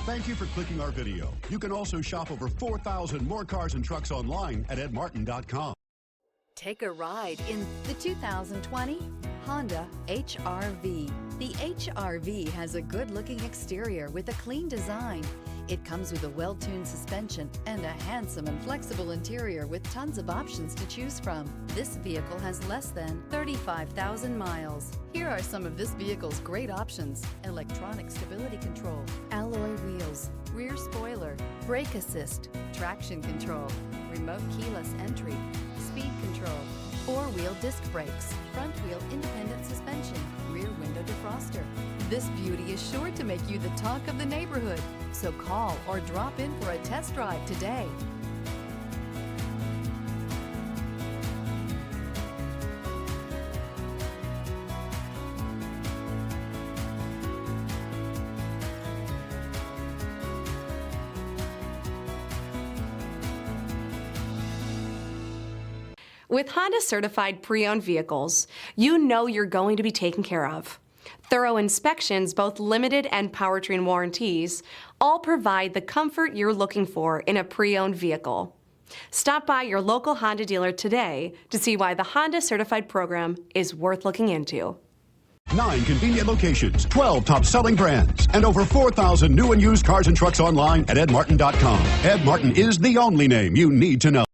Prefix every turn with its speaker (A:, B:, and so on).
A: Thank you for clicking our video. You can also shop over 4,000 more cars and trucks online at edmartin.com.
B: Take a ride in the 2020 Honda HR-V. The HR-V has a good-looking exterior with a clean design. It comes with a well-tuned suspension and a handsome and flexible interior with tons of options to choose from. This vehicle has less than 35,000 miles. Here are some of this vehicle's great options: electronic stability control, alloy wheels, rear spoiler, brake assist, traction control, remote keyless entry, speed control, four-wheel disc brakes, front-wheel independent suspension, rear window defroster. This beauty is sure to make you the talk of the neighborhood. So call or drop in for a test drive today.
C: With Honda certified pre-owned vehicles, you know you're going to be taken care of. Thorough inspections, both limited and powertrain warranties, all provide the comfort you're looking for in a pre-owned vehicle. Stop by your local Honda dealer today to see why the Honda certified program is worth looking into.
A: 9 convenient locations, 12 top-selling brands, and over 4,000 new and used cars and trucks online at edmartin.com. Ed Martin is the only name you need to know.